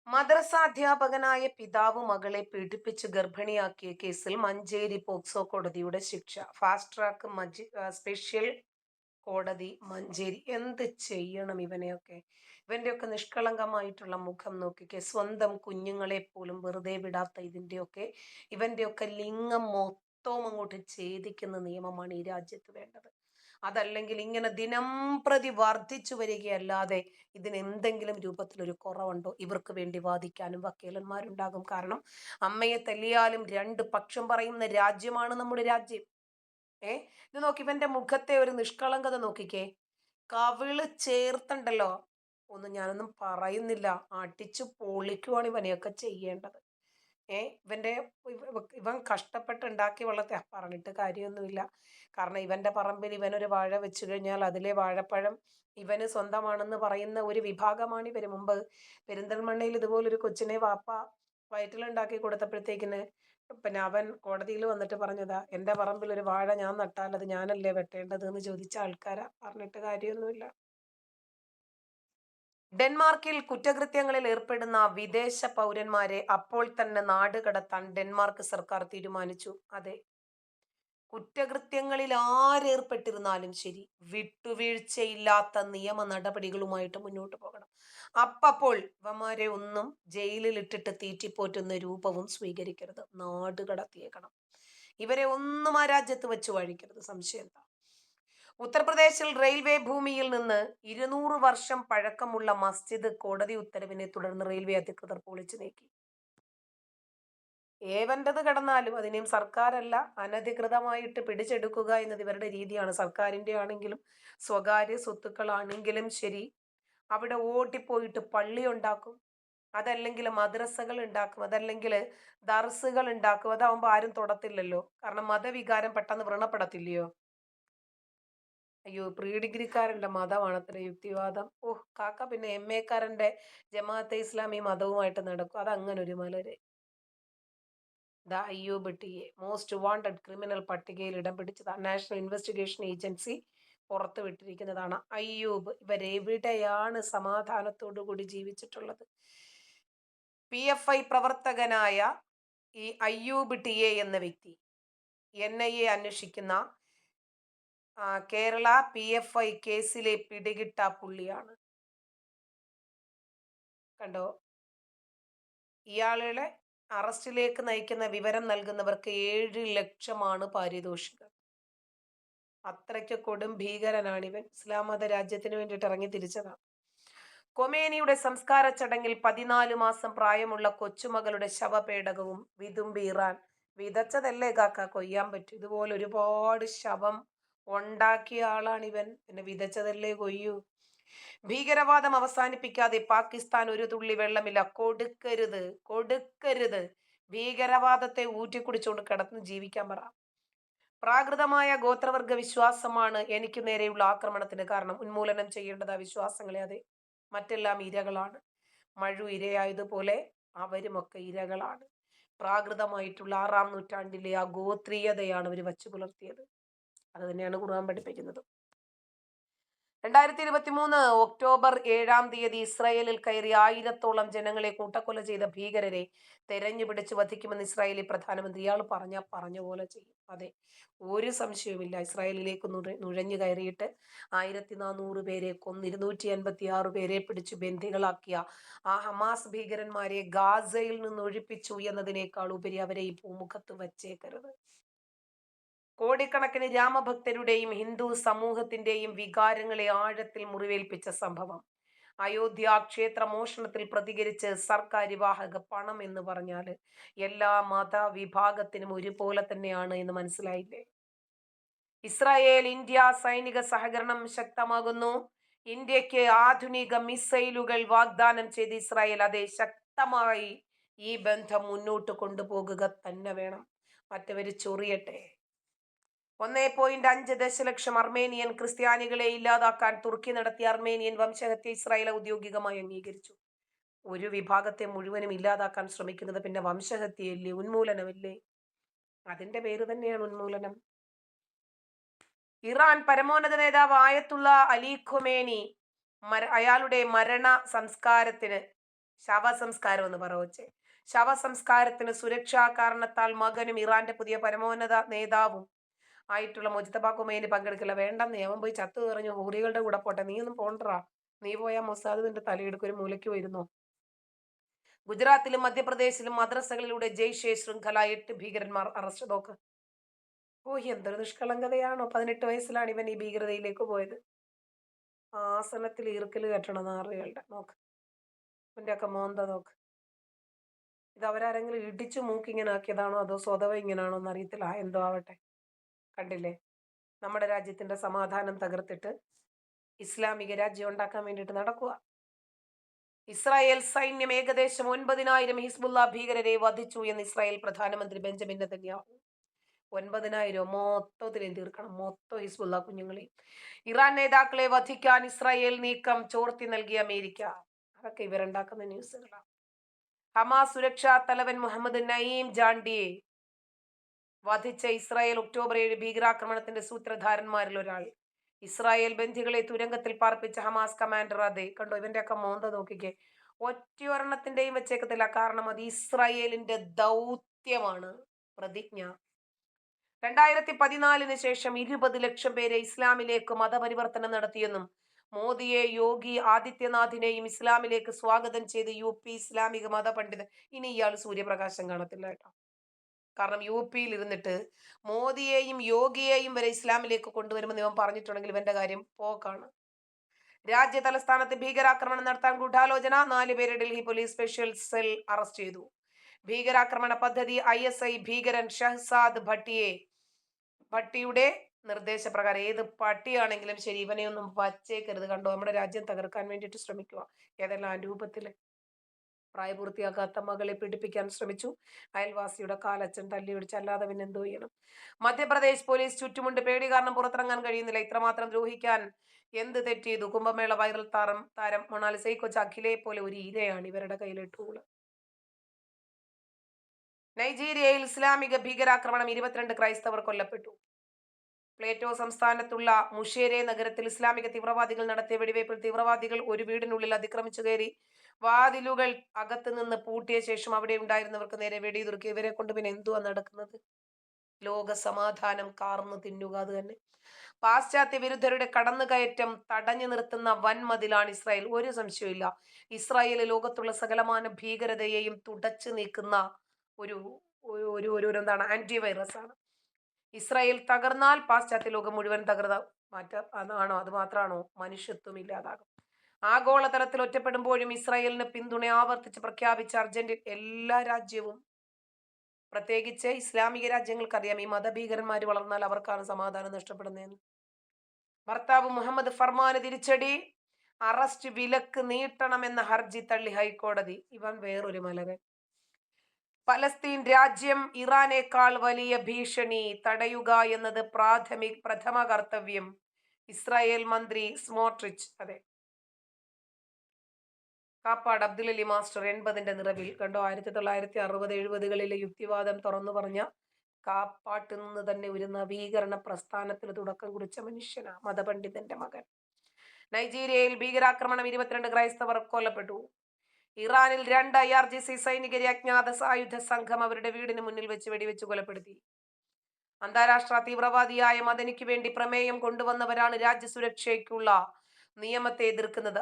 മദ്രസാധ്യാപകനായ പിതാവ് മകളെ പീഡിപ്പിച്ച് ഗർഭിണിയാക്കിയ കേസിൽ മഞ്ചേരി പോക്സോ കോടതിയുടെ ശിക്ഷ. ഫാസ്റ്റ് ട്രാക്ക് സ്പെഷ്യൽ കോടതി മഞ്ചേരി. എന്ത് ചെയ്യണം ഇവനെയൊക്കെ? ഇവന്റെയൊക്കെ നിഷ്കളങ്കമായിട്ടുള്ള മുഖം നോക്കിക്കേ. സ്വന്തം കുഞ്ഞുങ്ങളെ പോലും വെറുതെ വിടാത്ത ഇവന്റെയൊക്കെ ലിംഗം മൊത്തവും അങ്ങോട്ട് ഛേദിക്കുന്ന നിയമമാണ് ഈ രാജ്യത്ത് വേണ്ടത്. അതല്ലെങ്കിൽ ഇങ്ങനെ ദിനം പ്രതി വർദ്ധിച്ചു വരികയല്ലാതെ ഇതിന് എന്തെങ്കിലും രൂപത്തിലൊരു കുറവുണ്ടോ? ഇവർക്ക് വേണ്ടി വാദിക്കാനും വക്കീലന്മാരുണ്ടാകും. കാരണം അമ്മയെ തല്ലിയാലും രണ്ട് പക്ഷം പറയുന്ന രാജ്യമാണ് നമ്മുടെ രാജ്യം. ഏ ഇത് നോക്കി, ഇവന്റെ മുഖത്തെ ഒരു നിഷ്കളങ്കത നോക്കിക്കേ. കവിള് ചേർത്തുണ്ടല്ലോ, ഞാനൊന്നും പറയുന്നില്ല, അടിച്ചു പൊളിക്കുവാണ് ഇവനെയൊക്കെ ചെയ്യേണ്ടത്. ഇവന്റെ ഇവൻ കഷ്ടപ്പെട്ട് ഉണ്ടാക്കി വളർത്തി പറഞ്ഞിട്ട് കാര്യമൊന്നുമില്ല. കാരണം ഇവന്റെ പറമ്പിൽ ഇവനൊരു വാഴ വെച്ചു കഴിഞ്ഞാൽ അതിലെ വാഴപ്പഴം ഇവന് സ്വന്തമാണെന്ന് പറയുന്ന ഒരു വിഭാഗമാണ് ഇവര്. മുമ്പ് പെരിന്തൽമണ്ണയിൽ ഇതുപോലൊരു കൊച്ചിനെ വാപ്പ വയറ്റിലുണ്ടാക്കി കൊടുത്തപ്പോഴത്തേക്കിന് പിന്നെ അവൻ കോടതിയിൽ വന്നിട്ട് പറഞ്ഞതാ, എന്റെ പറമ്പിൽ ഒരു വാഴ ഞാൻ നട്ടാൽ അത് ഞാനല്ലേ വെട്ടേണ്ടത് എന്ന് ചോദിച്ച ആൾക്കാരാ. പറഞ്ഞിട്ട് കാര്യമൊന്നുമില്ല. ഡെൻമാർക്കിൽ കുറ്റകൃത്യങ്ങളിൽ ഏർപ്പെടുന്ന വിദേശ പൗരന്മാരെ അപ്പോൾ തന്നെ നാട് കടത്താൻ ഡെൻമാർക്ക് സർക്കാർ തീരുമാനിച്ചു. അതെ, കുറ്റകൃത്യങ്ങളിൽ ആരേർപ്പെട്ടിരുന്നാലും ശരി, വിട്ടുവീഴ്ചയില്ലാത്ത നിയമ നടപടികളുമായിട്ട് മുന്നോട്ട് പോകണം. അപ്പോൾ ഇവന്മാരെ ഒന്നും ജയിലിൽ ഇട്ടിട്ട് തീറ്റിപ്പോറ്റുന്ന രൂപവും സ്വീകരിക്കരുത്, നാട് കടത്തിയേക്കണം. ഇവരെ ഒന്നും ആ രാജ്യത്ത് വെച്ച് വഴിക്കരുത്. സംശയം എന്താ? ഉത്തർപ്രദേശിൽ റെയിൽവേ ഭൂമിയിൽ നിന്ന് 200 വർഷം പഴക്കമുള്ള മസ്ജിദ് കോടതി ഉത്തരവിനെ തുടർന്ന് റെയിൽവേ അധികൃതർ പൊളിച്ചു നീക്കി. ഏവന്റത് കിടന്നാലും അതിനെയും സർക്കാരല്ല, അനധികൃതമായിട്ട് പിടിച്ചെടുക്കുക എന്നത് ഇവരുടെ രീതിയാണ്. സർക്കാരിന്റെ ആണെങ്കിലും സ്വകാര്യ സ്വത്തുക്കളാണെങ്കിലും ശരി, അവിടെ ഓടിപ്പോയിട്ട് പള്ളി ഉണ്ടാക്കും, അതല്ലെങ്കിൽ മദ്രസകൾ ഉണ്ടാക്കും, അതല്ലെങ്കിൽ ദർസുകൾ ഉണ്ടാക്കും. അതാവുമ്പോൾ ആരും തൊടത്തില്ലല്ലോ. കാരണം മതവികാരം പെട്ടെന്ന് വ്രണപ്പെടത്തില്ലയോ. അയ്യോ, പ്രീ ഡിഗ്രിക്കാരന്റെ മതമാണ് അത്ര യുക്തിവാദം. ഓഹ് കാക്ക പിന്നെ MA-ക്കാരന്റെ ജമാഅത്തെ ഇസ്ലാമി മതവുമായിട്ട് നടക്കും. അതങ്ങനെ ഒരു മലര്. ദ അയ്യൂബ് ടിയെ മോസ്റ്റ് വാണ്ടഡ് ക്രിമിനൽ പട്ടികയിൽ ഇടം പിടിച്ചത് നാഷണൽ ഇൻവെസ്റ്റിഗേഷൻ ഏജൻസി പുറത്തുവിട്ടിരിക്കുന്നതാണ്. അയ്യൂബ് ഇവരെവിടെയാണ് സമാധാനത്തോടു കൂടി ജീവിച്ചിട്ടുള്ളത്? PFI പ്രവർത്തകനായ ഈ അയ്യൂബ് ടിയെ എന്ന വ്യക്തി NIA അന്വേഷിക്കുന്ന കേരള PFI കേസിലെ പിടികിട്ട പുള്ളിയാണ്. കണ്ടോ, ഇയാളുടെ അറസ്റ്റിലേക്ക് നയിക്കുന്ന വിവരം നൽകുന്നവർക്ക് 7 ലക്ഷമാണ് പാരിതോഷികം. അത്രയ്ക്ക് കൊടും ഭീകരനാണിവൻ. ഇസ്ലാം മത രാജ്യത്തിന് വേണ്ടിയിട്ട് ഇറങ്ങി തിരിച്ചതാണ്. കൊമേനിയുടെ സംസ്കാര ചടങ്ങിൽ 14 മാസം പ്രായമുള്ള കൊച്ചുമകളുടെ ശവപേടകവും വിതുമ്പി ഇറാൻ. വിതച്ചതല്ലേ കാക്ക കൊയ്യാൻ പറ്റും? ഇതുപോലെ ഒരുപാട് ശവം ഉണ്ടാക്കിയ ആളാണിവൻ, പിന്നെ വിതച്ചതല്ലേ കൊയ്യൂ. ഭീകരവാദം അവസാനിപ്പിക്കാതെ പാകിസ്ഥാൻ ഒരു തുള്ളി വെള്ളമില്ല. കൊടുക്കരുത്, കൊടുക്കരുത്. ഭീകരവാദത്തെ ഊറ്റിക്കുടിച്ചുകൊണ്ട് കിടന്ന് ജീവിക്കാൻ പറ. പ്രാകൃതമായ ഗോത്രവർഗ വിശ്വാസമാണ് എനിക്ക് നേരെയുള്ള ആക്രമണത്തിന് കാരണം. ഉന്മൂലനം ചെയ്യേണ്ടത് ആ വിശ്വാസങ്ങളെ. അതെ, മറ്റെല്ലാം ഇരകളാണ്. മഴു ഇരയായതുപോലെ അവരുമൊക്കെ ഇരകളാണ്. പ്രാകൃതമായിട്ടുള്ള 6-ാം നൂറ്റാണ്ടിലെ ആ ഗോത്രീയതയാണ് അവർ വച്ചു പുലർത്തിയത്. അത് തന്നെയാണ് ഖുർആൻ പഠിപ്പിക്കുന്നത്. 2023 ഒക്ടോബർ 7-ാം തീയതി ഇസ്രായേലിൽ കയറി 1000-ത്തോളം ജനങ്ങളെ കൂട്ടക്കൊല ചെയ്ത ഭീകരരെ തെരഞ്ഞു പിടിച്ച് വധിക്കുമെന്ന് ഇസ്രായേലി പ്രധാനമന്ത്രി. ഇയാൾ പറഞ്ഞ പോലെ ചെയ്യും. അതെ, ഒരു സംശയവുമില്ല. ഇസ്രായേലിലേക്ക് നുഴഞ്ഞു കയറിയിട്ട് 1400 പേരെ കൊന്ന് 286 പേരെ പിടിച്ച് ബന്ദികളാക്കിയ ആ ഹമാസ് ഭീകരന്മാരെ ഗാസയിൽ നിന്ന് ഒഴിപ്പിച്ചു എന്നതിനേക്കാൾ ഉപരി അവരെ ഈ ഭൂമുഖത്ത് വച്ചേക്കരുത്. കോടിക്കണക്കിന് രാമഭക്തരുടെയും ഹിന്ദു സമൂഹത്തിന്റെയും വികാരങ്ങളെ ആഴത്തിൽ മുറിവേൽപ്പിച്ച സംഭവം. അയോധ്യ ക്ഷേത്ര മോഷണത്തിൽ പ്രതികരിച്ച് സർക്കാരിവാഹക പണം എന്ന് പറഞ്ഞാൽ എല്ലാ മതവിഭാഗത്തിനും ഒരുപോലെ തന്നെയാണ് എന്ന് മനസ്സിലായില്ലേ? ഇസ്രായേൽ ഇന്ത്യ സൈനിക സഹകരണം ശക്തമാകുന്നു. ഇന്ത്യക്ക് ആധുനിക മിസൈലുകൾ വാഗ്ദാനം ചെയ്ത് ഇസ്രായേൽ. അതേ, ശക്തമായി ഈ ബന്ധം മുന്നോട്ട് കൊണ്ടുപോകുക തന്നെ വേണം. മറ്റവര് ചൊറിയട്ടെ. 1.5 ദശലക്ഷം അർമേനിയൻ ക്രിസ്ത്യാനികളെ ഇല്ലാതാക്കാൻ തുർക്കി നടത്തിയ അർമേനിയൻ വംശഹത്യ ഇസ്രായേൽ ഔദ്യോഗികമായി അംഗീകരിച്ചു. ഒരു വിഭാഗത്തെ മുഴുവനും ഇല്ലാതാക്കാൻ ശ്രമിക്കുന്നത് പിന്നെ വംശഹത്യയല്ലേ, ഉന്മൂലനമല്ലേ? അതിന്റെ പേര് തന്നെയാണ് ഉന്മൂലനം. ഇറാൻ പരമോന്നത നേതാവ് ആയത്തുള്ള അലി ഖൊമേനി അയാളുടെ മരണ സംസ്കാരത്തിന് ശവസംസ്കാരം എന്ന് പറവച്ചേ. ശവസംസ്കാരത്തിന് സുരക്ഷാ കാരണത്താൽ മകനും ഇറാന്റെ പുതിയ പരമോന്നത നേതാവും ആയിട്ടുള്ള മുജ്തബ ഖുമൈനി പങ്കെടുക്കില്ല. വേണ്ടെന്നേ, അവൻ പോയി ചത്തു കറിഞ്ഞു ഹൂറികളുടെ കൂടെ പോട്ടെ, നീ ഒന്നും പോണ്ടറാ. നീ പോയാ മൊസാദ് നിന്റെ തലയെടുക്കും, ഒരു മൂലയ്ക്ക് പോയിരുന്നോ. ഗുജറാത്തിലും മധ്യപ്രദേശിലും മദ്രസകളിലൂടെ ജെയ്ഷെ ശൃംഖല 8 ഭീകരന്മാർ അറസ്റ്റ്. നോക്ക്, ഓ എന്തൊരു നിഷ്കളങ്കതയാണോ. 18 വയസ്സിലാണ് ഇവൻ ഈ ഭീകരതയിലേക്ക് പോയത്. ആസനത്തിൽ ഈർക്കൽ കെട്ടണം നാറികളുടെ. നോക്ക് ഇവന്റെയൊക്കെ മോന്ത നോക്ക്. ഇത് അവരാരെങ്കിലും ഇടിച്ചു മൂക്കിങ്ങനെ ആക്കിയതാണോ അതോ സ്വതവ ഇങ്ങനാണോ എന്ന് അറിയത്തില്ല. എന്തോ ആവട്ടെ. കണ്ടില്ലേ, നമ്മുടെ രാജ്യത്തിന്റെ സമാധാനം തകർത്തിട്ട് ഇസ്ലാമിക രാജ്യം ഉണ്ടാക്കാൻ വേണ്ടിയിട്ട് നടക്കുക. ഇസ്രായേൽ സൈന്യം ഏകദേശം 9,000 ഹിസ്ബുള്ള ഭീകരരെ വധിച്ചു എന്ന് ഇസ്രായേൽ പ്രധാനമന്ത്രി ബെഞ്ചമിൻ നെതന്യാഹു. 9,000 മൊത്തത്തിലും തീർക്കണം, മൊത്തം ഹിസ്ബുള്ള കുഞ്ഞുങ്ങളെ. ഇറാൻ നേതാക്കളെ വധിക്കാൻ ഇസ്രായേൽ നീക്കം ചോർത്തി നൽകിയ അമേരിക്ക. അതൊക്കെ ഇവരുണ്ടാക്കുന്ന ന്യൂസുകളാണ്. ഹമാസ് സുരക്ഷാ തലവൻ മുഹമ്മദ് നയീം ജാണ്ടിയെ വധിച്ച ഇസ്രായേൽ ഒക്ടോബർ 7 ഭീകരാക്രമണത്തിന്റെ സൂത്രധാരന്മാരിൽ ഒരാൾ. ഇസ്രായേൽ ബന്ധികളെ തുരങ്കത്തിൽ പാർപ്പിച്ച ഹമാസ് കമാൻഡർ. അതെ കണ്ടോ, ഇവന്റെയൊക്കെ മോന്ത നോക്കിക്കേ. ഒറ്റയൊരെണ്ണത്തിന്റെയും വെച്ചേക്കത്തില്ല. കാരണം അത് ഇസ്രായേലിന്റെ ദൗത്യമാണ്, പ്രതിജ്ഞ. 2014 ശേഷം 20 ലക്ഷം പേരെ ഇസ്ലാമിലേക്ക് മതപരിവർത്തനം നടത്തിയെന്നും മോദിയെ യോഗി ആദിത്യനാഥിനെയും ഇസ്ലാമിലേക്ക് സ്വാഗതം ചെയ്ത് UP ഇസ്ലാമിക മത പണ്ഡിതൻ. ഇനി ഇയാൾ സൂര്യപ്രകാശം കാണത്തില്ല കേട്ടോ. കാരണം UP ഇരുന്നിട്ട് മോദിയെയും യോഗിയെയും വരെ ഇസ്ലാമിലേക്ക് കൊണ്ടുവരുമെന്ന് ഇവൻ പറഞ്ഞിട്ടുണ്ടെങ്കിൽ ഇവന്റെ കാര്യം പോക്കാണ്. രാജ്യ തലസ്ഥാനത്ത് ഭീകരാക്രമണം നടത്താൻ ഗൂഢാലോചന. 4 പേരെ Delhi police special cell arrest ചെയ്തു. ഭീകരാക്രമണ പദ്ധതി ISI ഭീകരൻ ഷഹ്സാദ് ഭട്ടിയുടെ നിർദ്ദേശപ്രകാരം. ഏത് പട്ടിയാണെങ്കിലും ശരി, ഇവനെ ഒന്നും വച്ചേക്കരുത്. കണ്ടോ, നമ്മുടെ രാജ്യം തകർക്കാൻ വേണ്ടിയിട്ട് ശ്രമിക്കുക. ഏതെല്ലാം രൂപത്തില്. പ്രായപൂർത്തിയാക്കാത്ത മകളെ പീഡിപ്പിക്കാൻ ശ്രമിച്ചു. അയൽവാസിയുടെ കാലച്ചൻ തല്ലിയൊടിച്ച്, അല്ലാതെ പിന്നെ എന്തോ ചെയ്യണം. മധ്യപ്രദേശ് പോലീസ് ചുറ്റുമുണ്ട്. പേടി കാരണം പുറത്തിറങ്ങാൻ കഴിയുന്നില്ല. ഇത്രമാത്രം ദ്രോഹിക്കാൻ എന്ത് തെറ്റ് ചെയ്തു? കുംഭമേള വൈറൽ താരം മൊണാലിസ കൊച്ച് അഖിലയെ പോലെ ഒരു ഇരയാണ് ഇവരുടെ കയ്യിലെ ടൂള്. നൈജീരിയയിൽ ഇസ്ലാമിക ഭീകരാക്രമണം, 22 ക്രൈസ്തവർ കൊല്ലപ്പെട്ടു. പ്ലേറ്റോ സംസ്ഥാനത്തുള്ള മുഷേരെ നഗരത്തിൽ ഇസ്ലാമിക തീവ്രവാദികൾ നടത്തിയ വെടിവയ്പിൽ തീവ്രവാദികൾ ഒരു വീടിനുള്ളിൽ അതിക്രമിച്ചു കയറി വാതിലുകൾ അകത്ത് നിന്ന് പൂട്ടിയ ശേഷം അവിടെ ഉണ്ടായിരുന്നവർക്ക് നേരെ വെടിയുതിർക്കി. ഇവരെ കൊണ്ട് പിന്നെ എന്തുവാ നടക്കുന്നത്? ലോക സമാധാനം കാർന്നു തിന്നുക, അത് തന്നെ. പാശ്ചാത്യ വിരുദ്ധരുടെ കടന്നുകയറ്റം തടഞ്ഞു നിർത്തുന്ന വൻമതിലാണ് ഇസ്രായേൽ. ഒരു സംശയമില്ല, ഇസ്രായേൽ ലോകത്തുള്ള സകലമാന ഭീകരതയെയും തുടച്ചു നീക്കുന്ന ഒരു ഒരു ഒരു എന്താണ് ആന്റിവൈറസ് ആണ്. ഇസ്രായേൽ തകർന്നാൽ പാശ്ചാത്യ ലോകം മുഴുവൻ തകർന്ന അതാണോ? അത് മാത്രമാണോ? മനുഷ്യത്വം ഇല്ലാതാകും. ആഗോളതലത്തിൽ ഒറ്റപ്പെടുമ്പോഴും ഇസ്രായേലിന് പിന്തുണ ആവർത്തിച്ച് പ്രഖ്യാപിച്ച അർജന്റീന. എല്ലാ രാജ്യവും, പ്രത്യേകിച്ച് ഇസ്ലാമിക രാജ്യങ്ങൾക്കറിയാം ഈ മതഭീകരന്മാർ വളർന്നാൽ അവർക്കാണ് സമാധാനം നഷ്ടപ്പെടുന്നതെന്ന്. ഭർത്താവ് മുഹമ്മദ് ഫർമാന് തിരിച്ചടി. അറസ്റ്റ് വിലക്ക് നീട്ടണമെന്ന ഹർജി തള്ളി ഹൈക്കോടതി. ഇവൻ വേറൊരു മലകൻ. പലസ്തീൻ രാജ്യം ഇറാനേക്കാൾ വലിയ ഭീഷണി, തടയുക എന്നത് പ്രഥമ കർത്തവ്യം. ഇസ്രായേൽ മന്ത്രി സ്മോട്രിച്ച്. അതെ, കാപ്പാട് അബ്ദുൽ അലി മാസ്റ്റർ 80ന്റെ നിറവിൽ. കണ്ടോ, 1960-70കളിലെ യുക്തിവാദം തുറന്നു പറഞ്ഞ കാപ്പാട്ടിൽ നിന്ന് തന്നെ ഒരു നവീകരണ പ്രസ്ഥാനത്തിന് തുടക്കം കുറിച്ച മനുഷ്യനാ, മതപണ്ഡിതന്റെ മകൻ. നൈജീരിയയിൽ ഭീകരാക്രമണം, 22 ക്രൈസ്തവർ കൊല്ലപ്പെട്ടു. ഇറാനിൽ 2 IRGC സൈനികരെ അജ്ഞാത സായുധ സംഘം അവരുടെ വീടിന് മുന്നിൽ വെച്ച് വെടിവെച്ച് കൊലപ്പെടുത്തി. അന്താരാഷ്ട്ര തീവ്രവാദിയായ മദനിക്ക് വേണ്ടി പ്രമേയം കൊണ്ടുവന്നവരാണ് രാജ്യസുരക്ഷയ്ക്കുള്ള നിയമത്തെ എതിർക്കുന്നത്.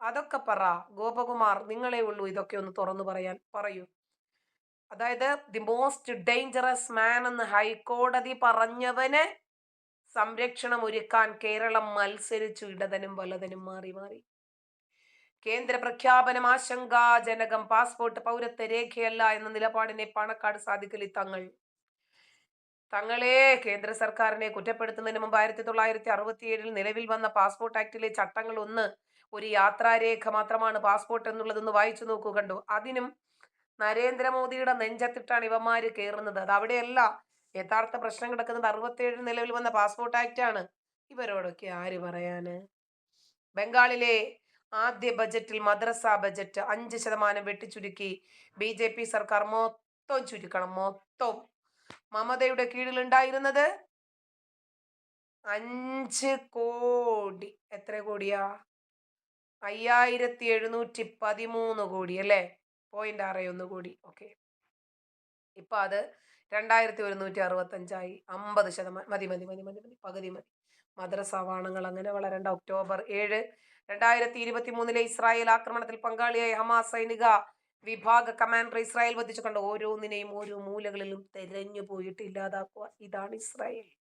അതൊക്കെ പറ ഗോപകുമാർ, നിങ്ങളെ ഉള്ളൂ ഇതൊക്കെ ഒന്ന് തുറന്നു പറയാൻ. പറയൂ. അതായത് ദി മോസ്റ്റ് ഡേഞ്ചറസ് മാൻ എന്ന് ഹൈക്കോടതി പറഞ്ഞവന് സംരക്ഷണം ഒരുക്കാൻ കേരളം മത്സരിച്ചു, ഇടതനും വലതനും മാറി മാറി. കേന്ദ്ര പ്രഖ്യാപനം ആശങ്കാജനകം. പാസ്പോർട്ട് പൗരത്വ രേഖയല്ല എന്ന നിലപാടിനെ പാണക്കാട് സാദിഖലി തങ്ങളെ കേന്ദ്ര സർക്കാരിനെ കുറ്റപ്പെടുത്തുന്നതിന് മുമ്പ് 1967 നിലവിൽ വന്ന പാസ്പോർട്ട് ആക്ടിലെ ചട്ടങ്ങൾ ഒരു യാത്രാരേഖ മാത്രമാണ് പാസ്പോർട്ട് എന്നുള്ളതെന്ന് വായിച്ചു നോക്കൂ. കണ്ടു, അതിനും നരേന്ദ്രമോദിയുടെ നെഞ്ചത്തിട്ടാണ് ഇവന്മാര് കയറുന്നത്. അത് അവിടെയല്ല. യഥാർത്ഥ പ്രശ്നം കിടക്കുന്നത് 67 നിലവിൽ വന്ന പാസ്പോർട്ട് ആക്ട് ആണ്. ഇവരോടൊക്കെ ആര് പറയാന്? ബംഗാളിലെ ആദ്യ ബജറ്റിൽ മദ്രസ ബജറ്റ് 5% വെട്ടിച്ചുരുക്കി BJP സർക്കാർ. മൊത്തം ചുരുക്കണം, മൊത്തം. മമതയുടെ കീഴിൽ ഉണ്ടായിരുന്നത് 5 കോടി. എത്ര കോടിയാ? 5713 അല്ലേ? 0.61 കോടി. ഓക്കെ. ഇപ്പൊ അത് 2165 50%. മതി മതി മതി മതി മതി, പകുതി മതി. മദ്രസവാണങ്ങൾ അങ്ങനെ വളരേണ്ട. ഒക്ടോബർ 7 2023 ഇസ്രായേൽ ആക്രമണത്തിൽ പങ്കാളിയായ ഹമാസ് സൈനിക വിഭാഗ കമാൻഡർ ഇസ്രായേൽ വധിച്ചു. കണ്ട ഓരോന്നിനെയും ഓരോ മൂലകളിലും തെരഞ്ഞു പോയിട്ട് ഇല്ലാതാക്കുക. ഇതാണ് ഇസ്രായേൽ.